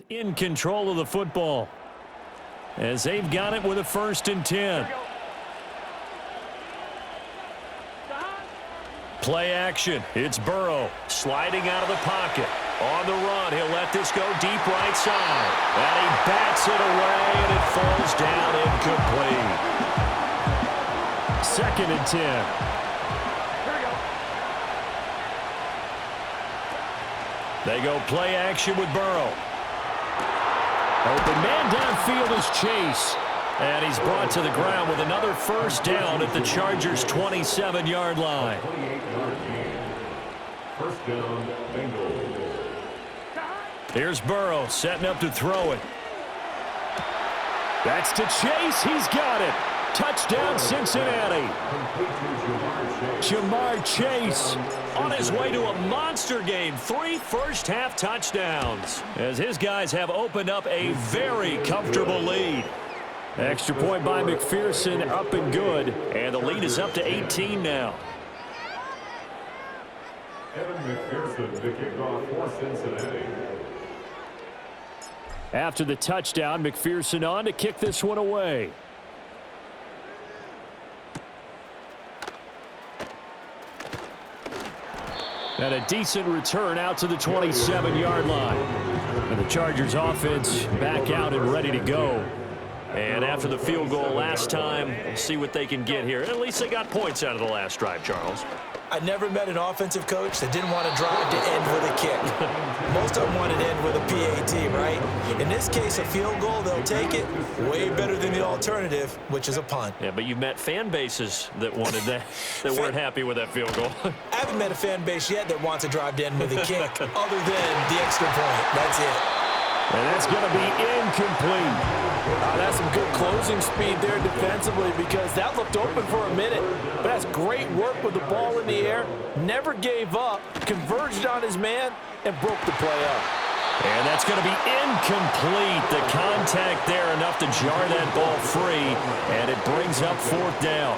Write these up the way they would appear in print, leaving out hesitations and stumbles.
In control of the football as they've got it with a 1st and 10. Play action. It's Burrow sliding out of the pocket. On the run, he'll let this go deep right side. And he bats it away, and it falls down incomplete. 2nd and 10. They go play action with Burrow. Open man downfield is Chase. And he's brought to the ground with another 1st down at the Chargers' 27-yard line. First down, Bengals. Here's Burrow setting up to throw it. That's to Chase. He's got it. Touchdown, Cincinnati. Jamar Chase on his way to a monster game. 3 first-half touchdowns as his guys have opened up a very comfortable lead. Extra point by McPherson, up and good. And the lead is up to 18 now. Evan McPherson, the kickoff for Cincinnati. After the touchdown, McPherson on to kick this one away. And a decent return out to the 27-yard line. And the Chargers offense back out and ready to go. And after the field goal last time, we'll see what they can get here. At least they got points out of the last drive, Charles. I never met an offensive coach that didn't want to drive to end with a kick. Most of them wanted to end with a PAT, right? In this case, a field goal, they'll take it. Way better than the alternative, which is a punt. Yeah, but you've met fan bases that wanted that, that weren't happy with that field goal. I haven't met a fan base yet that wants to drive to end with a kick, other than the extra point. That's it. And that's going to be incomplete. That's some good closing speed there defensively because that looked open for a minute. But that's great work with the ball in the air. Never gave up, converged on his man, and broke the play up. And that's going to be incomplete. The contact there enough to jar that ball free, and it brings up 4th down.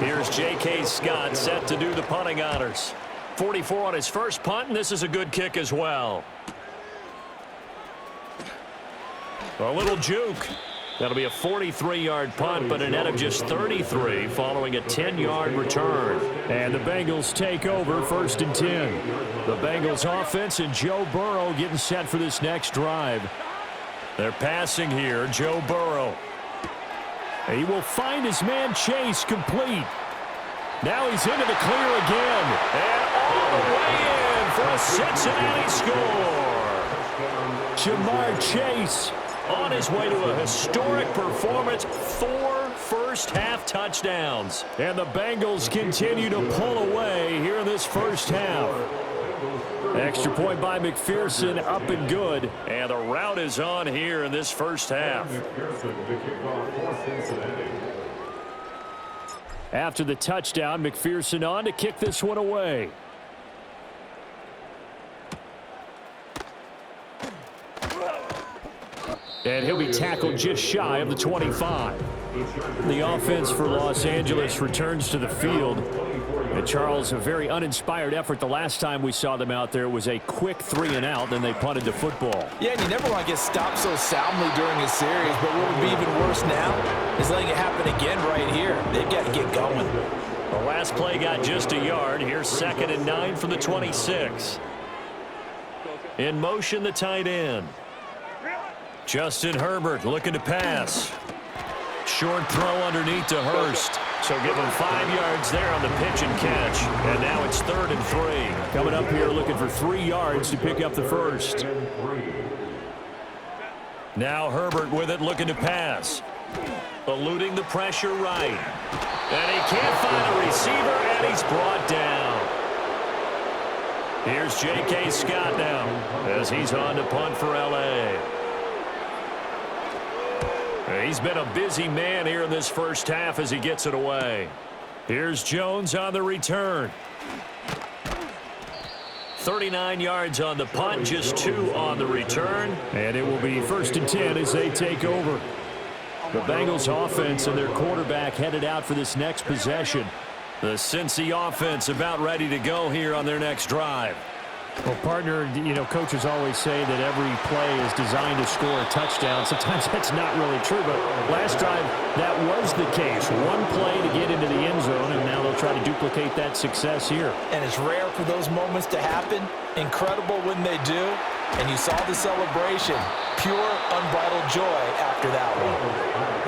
Here's J.K. Scott set to do the punting honors. 44 on his first punt, and this is a good kick as well. A little juke. That'll be a 43-yard punt, but a net of just 33 following a 10-yard return. And the Bengals take over 1st and 10. The Bengals offense and Joe Burrow getting set for this next drive. They're passing here. Joe Burrow. He will find his man Chase complete. Now he's into the clear again. And all the way in for a Cincinnati score. Jamar Chase on his way to a historic performance, 4 first-half touchdowns. And the Bengals continue to pull away here in this first half. Extra point by McPherson, up and good. And the route is on here in this first half. After the touchdown, McPherson on to kick this one away. And he'll be tackled just shy of the 25. The offense for Los Angeles returns to the field. And Charles, a very uninspired effort the last time we saw them out there. It was a quick 3-and-out, then they punted the football. Yeah, and you never want to get stopped so soundly during a series, but what would be even worse now is letting it happen again right here. They've got to get going. The last play got just a yard. Here's 2nd and 9 from the 26. In motion, the tight end. Justin Herbert looking to pass. Short throw underneath to Hurst. So give him 5 yards there on the pitch and catch. And now it's 3rd and 3. Coming up here looking for 3 yards to pick up the first. Now Herbert with it looking to pass. Eluding the pressure right. And he can't find a receiver, and he's brought down. Here's J.K. Scott now as he's on to punt for L.A. He's been a busy man here in this first half as he gets it away. Here's Jones on the return. 39 yards on the punt, just 2 on the return. And it will be 1st and 10 as they take over. The Bengals offense and their quarterback headed out for this next possession. The Cincy offense about ready to go here on their next drive. Well, partner, coaches always say that every play is designed to score a touchdown. Sometimes that's not really true, but last drive, that was the case. One play to get into the end zone, and now they'll try to duplicate that success here. And it's rare for those moments to happen. Incredible when they do. And you saw the celebration. Pure, unbridled joy after that one.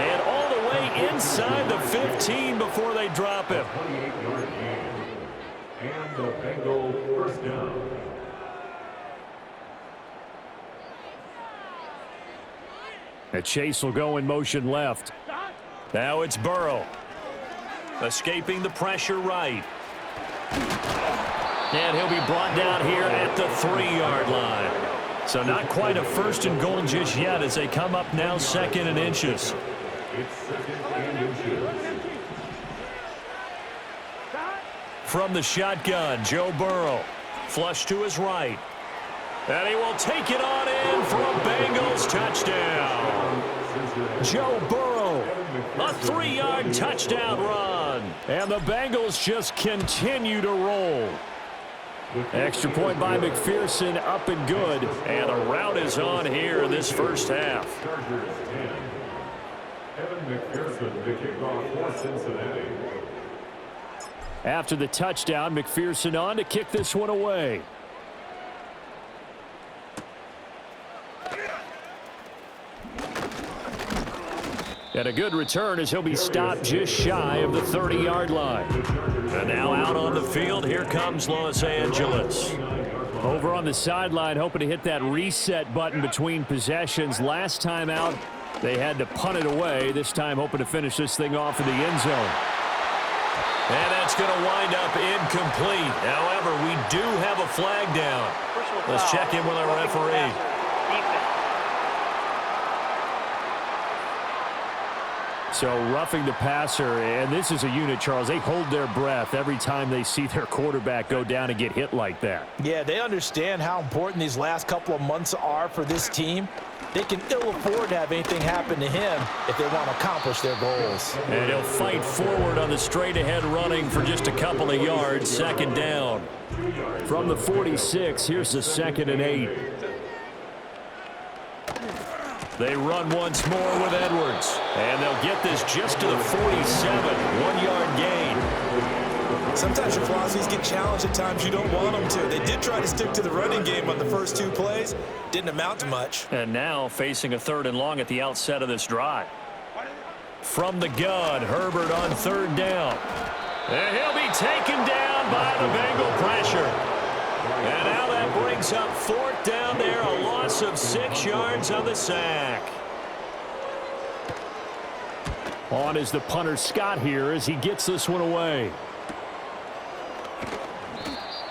And all the way inside the 15 before they drop him. And the Bengal first down. Chase will go in motion left. Now it's Burrow. Escaping the pressure right. And he'll be brought down here at the 3-yard line. So not quite a first and goal just yet as they come up now second and inches. It's second and inches. From the shotgun, Joe Burrow. Flush to his right. And he will take it on in for a Bengals touchdown. Joe Burrow, a 3-yard touchdown run. And the Bengals just continue to roll. Extra point by McPherson, up and good. And the route is on here in this first half. Chargers 10. Evan McPherson, the kickoff for Cincinnati. After the touchdown, McPherson on to kick this one away. And a good return as he'll be stopped just shy of the 30-yard line. And now out on the field, here comes Los Angeles. Over on the sideline, hoping to hit that reset button between possessions. Last time out, they had to punt it away. This time hoping to finish this thing off in the end zone. And that's going to wind up incomplete. However, we do have a flag down. Let's check in with our referee. So roughing the passer, and this is a unit, Charles. They hold their breath every time they see their quarterback go down and get hit like that. Yeah, they understand how important these last couple of months are for this team. They can ill afford to have anything happen to him if they want to accomplish their goals. And he'll fight forward on the straight-ahead running for just a couple of yards, second down. From the 46, here's the 2nd and 8. They run once more with Edwards. And they'll get this just to the 47. 1-yard gain. Sometimes your philosophies get challenged at times you don't want them to. They did try to stick to the running game on the first 2 plays. Didn't amount to much. And now facing a 3rd and long at the outset of this drive. From the gun, Herbert on 3rd down. And he'll be taken down by the Bengal pressure. And now that brings up 4th down there, a loss of 6 yards on the sack. On is the punter Scott here as he gets this one away.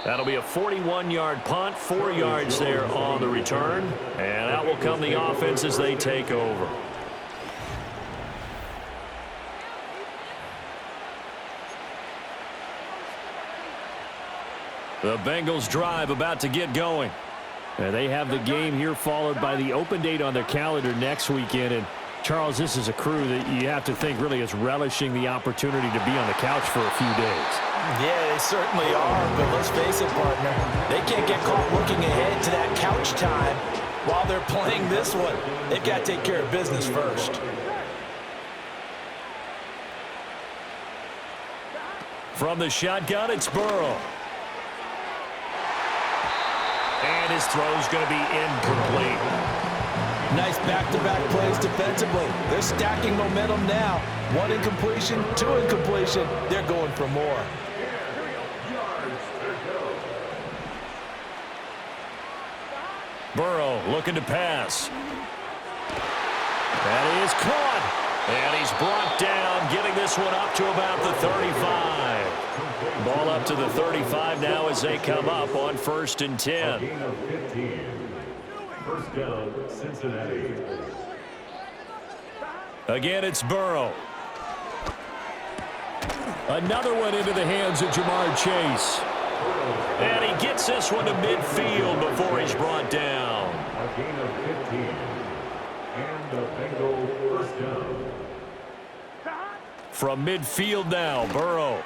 That'll be a 41-yard punt, 4 yards there on the return. And out will come the offense as they take over. The Bengals drive about to get going. And they have the game here followed by the open date on their calendar next weekend. And Charles, this is a crew that you have to think really is relishing the opportunity to be on the couch for a few days. Yeah, they certainly are, but let's face it, partner. They can't get caught looking ahead to that couch time while they're playing this one. They've got to take care of business first. From the shotgun, it's Burrow. And his throw's going to be incomplete. Nice back-to-back plays defensively. They're stacking momentum now. 1 incompletion, 2 incompletion. They're going for more. Burrow looking to pass. That is caught. And he's brought down, getting this one up to about the 35. Ball up to the 35 now as they come up on 1st and 10. Gain of 15. First down, Cincinnati. Again, it's Burrow. Another one into the hands of Jamar Chase. And he gets this one to midfield before he's brought down. A gain of 15. And a Bengal first down. From midfield now, Burrow.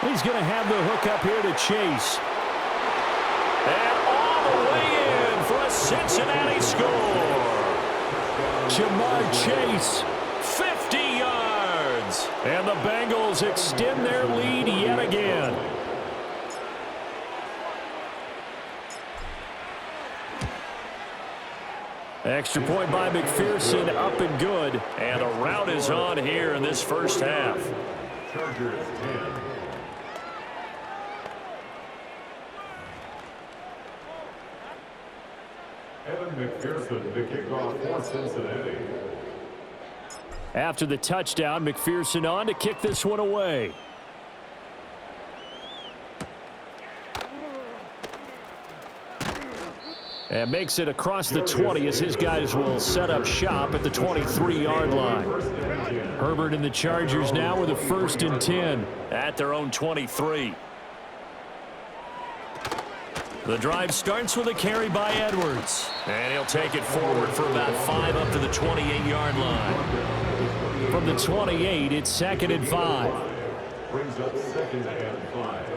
He's going to have the hook up here to Chase. And all the way in for a Cincinnati score. Jamar Chase. 50 yards. And the Bengals extend their lead yet again. Extra point by McPherson, up and good. And the rout is on here in this first half. Chargers 10. Evan McPherson, the kickoff for Cincinnati. After the touchdown, McPherson on to kick this one away. And makes it across the 20 as his guys will set up shop at the 23-yard line. Herbert and the Chargers now with a 1st and 10 at their own 23. The drive starts with a carry by Edwards. And he'll take it forward for about 5 up to the 28-yard line. From the 28, it's 2nd and 5. Brings up 2nd and 5.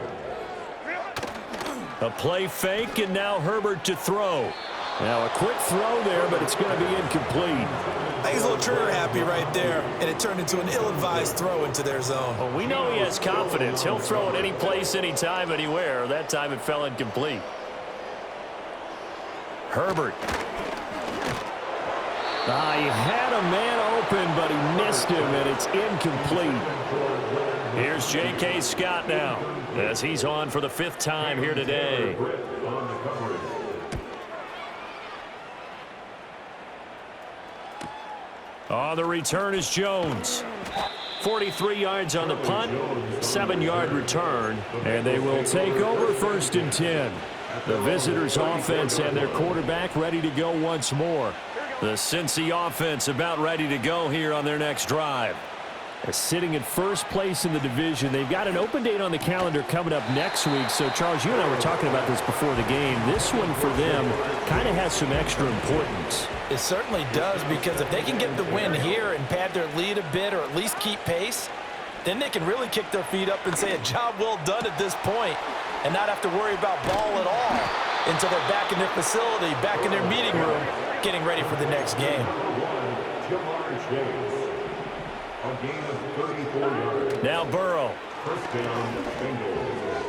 A play fake, and now Herbert to throw. Now a quick throw there, but it's going to be incomplete. I think he's a little trigger happy right there, and it turned into an ill-advised throw into their zone. Well, we know he has confidence. He'll throw it any place, anytime, anywhere. That time it fell incomplete. Herbert. He had a man open, but he missed him, and it's incomplete. Here's J.K. Scott now, as he's on for the 5th time here today. On the return is Jones. 43 yards on the punt, 7-yard return, and they will take over 1st and 10. The visitors' offense and their quarterback ready to go once more. The Cincy offense about ready to go here on their next drive. They're sitting at first place in the division. They've got an open date on the calendar coming up next week. So, Charles, you and I were talking about this before the game. This one for them kind of has some extra importance. It certainly does, because if they can get the win here and pad their lead a bit or at least keep pace, then they can really kick their feet up and say a job well done at this point and not have to worry about ball at all until they're back in their facility, back in their meeting room, getting ready for the next game. A gain of 34 yards. Now Burrow. 1st down, Bengals.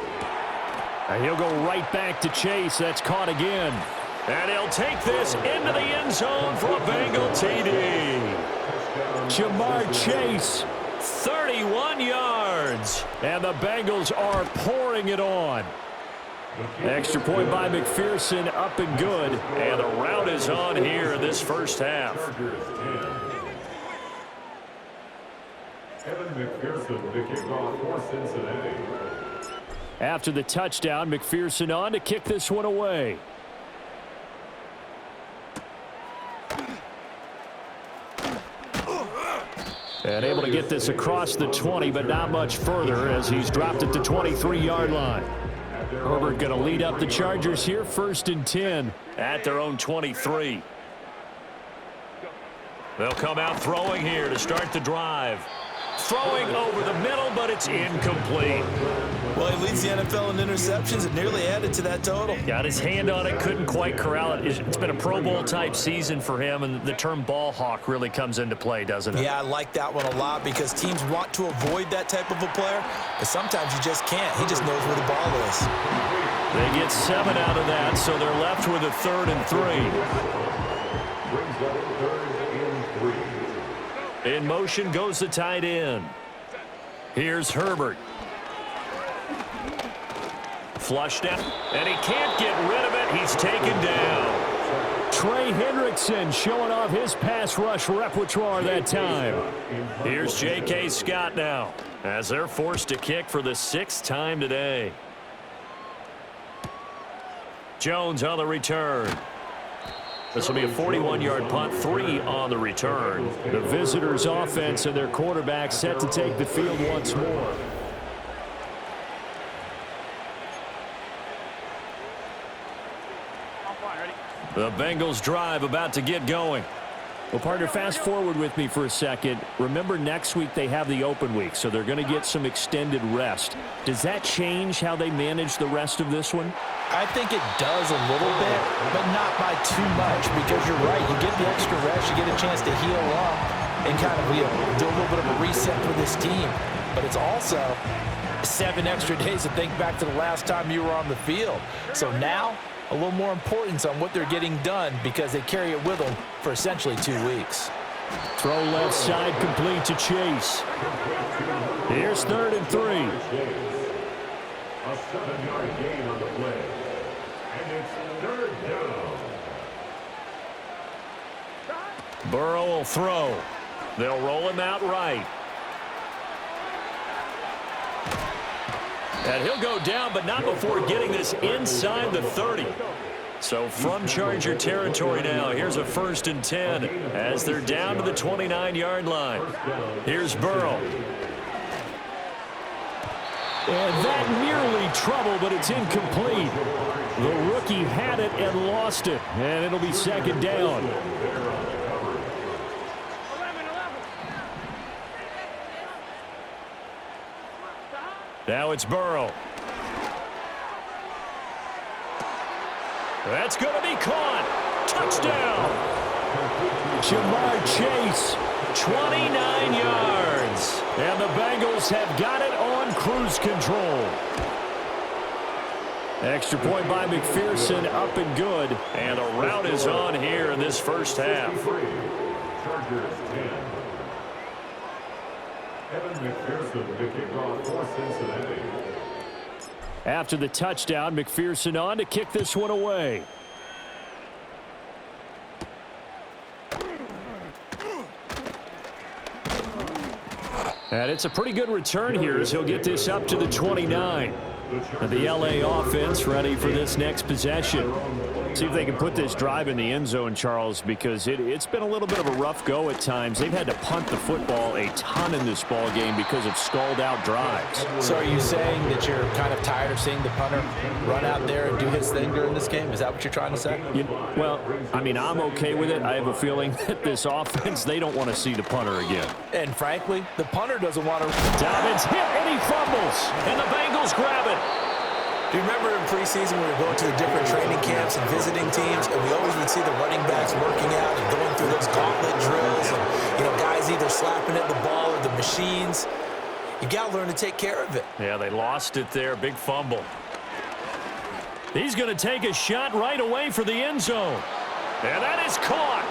And he'll go right back to Chase. That's caught again. And he'll take this into the end zone for a Bengal TD. Jamar Chase. 31 yards. And the Bengals are pouring it on. Extra point by McPherson, up and good. And the rout is on here in this first half. Evan McPherson, the kickoff for Cincinnati. After the touchdown, McPherson on to kick this one away. And able to get this across the 20, but not much further as he's dropped it to 23-yard line. Herbert going to lead up the Chargers here, 1st and 10 at their own 23. They'll come out throwing here to start the drive. Throwing over the middle, but it's incomplete. Well, he leads the NFL in interceptions and nearly added to that total. Got his hand on it, couldn't quite corral it. It's been a Pro Bowl-type season for him, and the term ball hawk really comes into play, doesn't it? Yeah, I like that one a lot because teams want to avoid that type of a player, but sometimes you just can't. He just knows where the ball is. They get 7 out of that, so they're left with a 3rd and 3. Brings up 3rd and 3. In motion goes the tight end. Here's Herbert. Flushed out, and he can't get rid of it. He's taken down. Trey Hendrickson showing off his pass rush repertoire that time. Here's J.K. Scott now as they're forced to kick for the 6th time today. Jones on the return. This will be a 41-yard punt, 3 on the return. The visitors' offense and their quarterback set to take the field once more. The Bengals drive about to get going. Well, partner, fast forward with me for a second. Remember, next week they have the open week, so they're going to get some extended rest. Does that change how they manage the rest of this one? I think it does a little bit, but not by too much, because you're right. You get the extra rest, you get a chance to heal up and kind of do a little bit of a reset for this team. But it's also 7 extra days to think back to the last time you were on the field. So now, a little more importance on what they're getting done because they carry it with them for essentially 2 weeks. Throw left side complete to Chase. Here's 3rd and 3. A 7-yard gain on the play. And it's 3rd down. Burrow will throw. They'll roll him out right. And he'll go down, but not before getting this inside the 30. So from Charger territory now, here's a 1st and 10 as they're down to the 29-yard line. Here's Burrow. And that nearly trouble, but it's incomplete. The rookie had it and lost it, and it'll be 2nd down. Now it's Burrow. That's going to be caught. Touchdown. Jamar Chase, 29 yards. And the Bengals have got it on cruise control. Extra point by McPherson, up and good. And a rout is on here in this first half. Chargers 10. Evan McPherson, the kickoff for Cincinnati. After the touchdown, McPherson on to kick this one away. And it's a pretty good return here as he'll get this up to the 29. And the LA offense ready for this next possession. See if they can put this drive in the end zone, Charles, because it's been a little bit of a rough go at times. They've had to punt the football a ton in this ball game because of stalled-out drives. So are you saying that you're kind of tired of seeing the punter run out there and do his thing during this game? Is that what you're trying to say? Well, I mean, I'm okay with it. I have a feeling that this offense, they don't want to see the punter again. And frankly, the punter doesn't want to. Dobbins hit and he fumbles, and the Bengals grab it. Do you remember in preseason we were going to the different training camps and visiting teams, and we always would see the running backs working out and going through those gauntlet drills, and guys either slapping at the ball or the machines. You got to learn to take care of it. Yeah, they lost it there. Big fumble. He's going to take a shot right away for the end zone. And that is caught.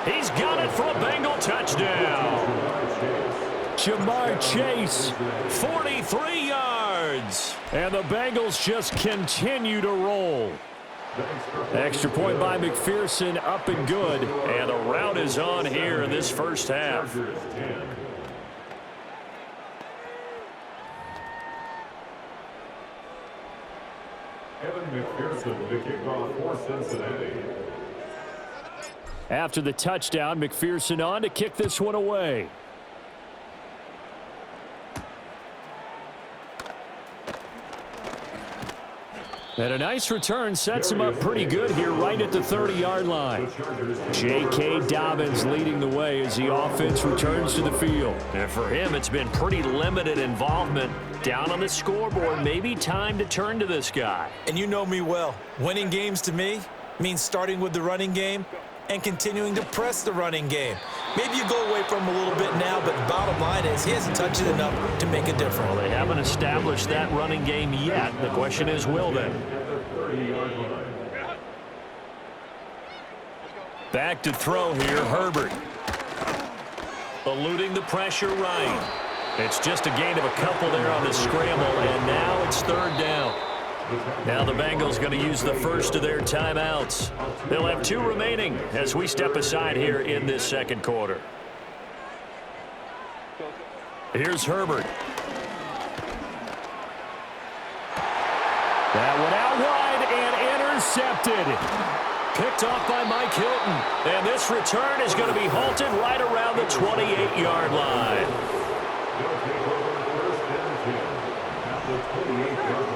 He's got it for a Bengal touchdown. Jamar Chase, 43 yards. And the Bengals just continue to roll. Extra point by McPherson, up and good. And a rout is on here in this first half. Evan McPherson, the kickoff for Cincinnati. After the touchdown, McPherson on to kick this one away. And a nice return sets him up pretty good here right at the 30-yard line. J.K. Dobbins leading the way as the offense returns to the field. And for him, it's been pretty limited involvement. Down on the scoreboard, maybe time to turn to this guy. And you know me well. Winning games to me means starting with the running game and continuing to press the running game. Maybe you go away from him a little bit now, but the bottom line is he hasn't touched it enough to make a difference. Well, they haven't established that running game yet. The question is, will they? Back to throw here, Herbert. Eluding the pressure right. It's just a gain of a couple there on the scramble, and now it's 3rd down. Now the Bengals going to use the first of their timeouts. They'll have 2 remaining as we step aside here in this second quarter. Here's Herbert. That one out wide and intercepted. Picked off by Mike Hilton. And this return is going to be halted right around the 28-yard line. They'll take over 1st and 10 at the 28-yard line.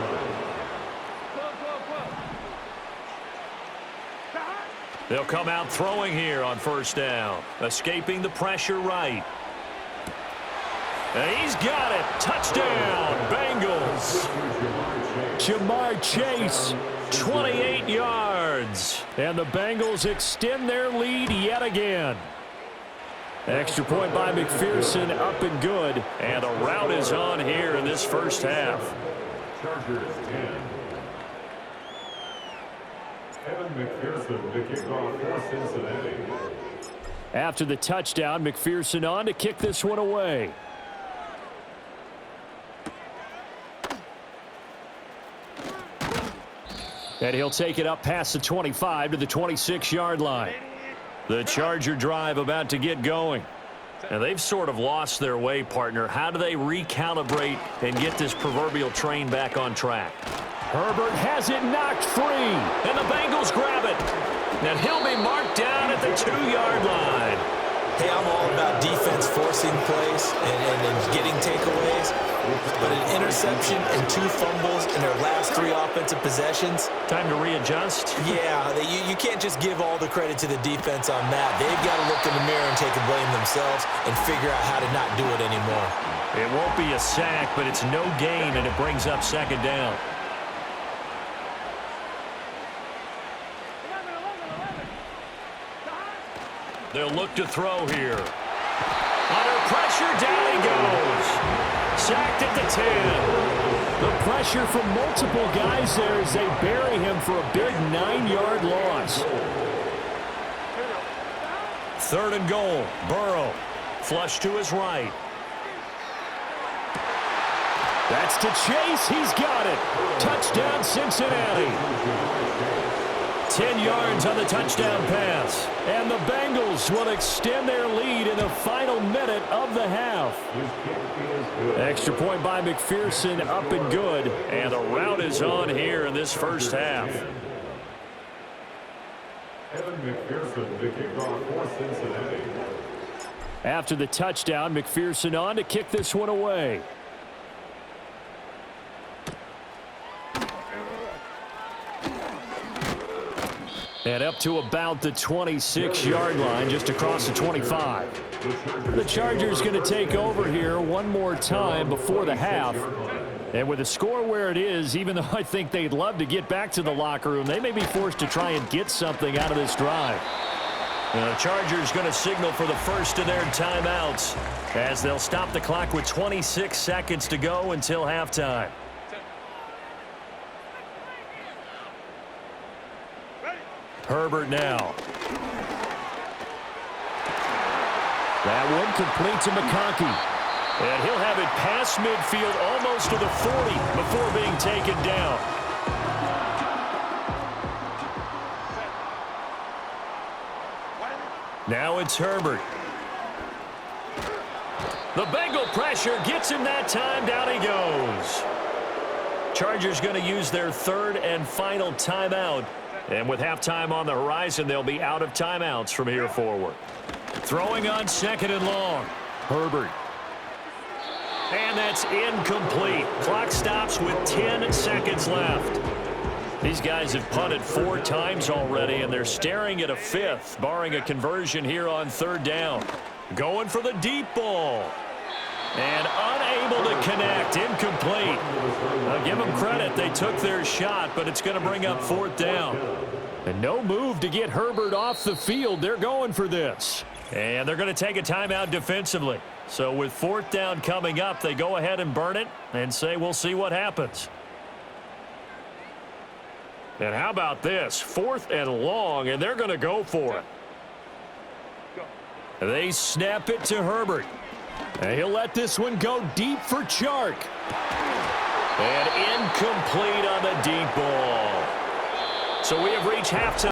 They'll come out throwing here on first down, escaping the pressure right. And he's got it. Touchdown, Bengals. Jamar Chase, 28 yards. And the Bengals extend their lead yet again. Extra point by McPherson, up and good. And a rout is on here in this first half. Chargers 10. Evan McPherson to kick off for Cincinnati. After the touchdown, McPherson on to kick this one away. And he'll take it up past the 25 to the 26-yard line. The Charger drive about to get going. And they've sort of lost their way, partner. How do they recalibrate and get this proverbial train back on track? Herbert has it knocked free. And the Bengals grab it. And he'll be marked down at the 2-yard line. Hey, I'm all about defense forcing plays and getting takeaways. But an interception and 2 fumbles in their last 3 offensive possessions. Time to readjust? Yeah, you can't just give all the credit to the defense on that. They've got to look in the mirror and take the blame themselves and figure out how to not do it anymore. It won't be a sack, but it's no gain, and it brings up second down. They'll look to throw here. Under pressure, down he goes. Sacked at the 10. The pressure from multiple guys there as they bury him for a big 9-yard loss. 3rd and goal. Burrow. Flush to his right. That's to Chase. He's got it. Touchdown, Cincinnati. 10 yards on the touchdown pass. And the Bengals will extend their lead in the final minute of the half. Extra point by McPherson, up and good. And a rout is on here in this first half. Evan McPherson to kick off for Cincinnati. After the touchdown, McPherson on to kick this one away. And up to about the 26-yard line, just across the 25. The Chargers going to take over here one more time before the half. And with the score where it is, even though I think they'd love to get back to the locker room, they may be forced to try and get something out of this drive. And the Chargers going to signal for the first of their timeouts as they'll stop the clock with 26 seconds to go until halftime. Herbert now. That one complete to McConkey. And he'll have it past midfield almost to the 40 before being taken down. Now it's Herbert. The Bengal pressure gets him that time. Down he goes. Chargers going to use their 3rd and final timeout. And with halftime on the horizon, they'll be out of timeouts from here forward. Throwing on 2nd and long. Herbert. And that's incomplete. Clock stops with 10 seconds left. These guys have punted 4 times already, and they're staring at a 5th, barring a conversion here on 3rd down. Going for the deep ball. And unable to connect. Incomplete. I'll give them credit. They took their shot, but it's going to bring up 4th down. And no move to get Herbert off the field. They're going for this. And they're going to take a timeout defensively. So with 4th down coming up, they go ahead and burn it and say we'll see what happens. And how about this? 4th and long, and they're going to go for it. They snap it to Herbert. And he'll let this one go deep for Chark. And incomplete on the deep ball. So we have reached halftime.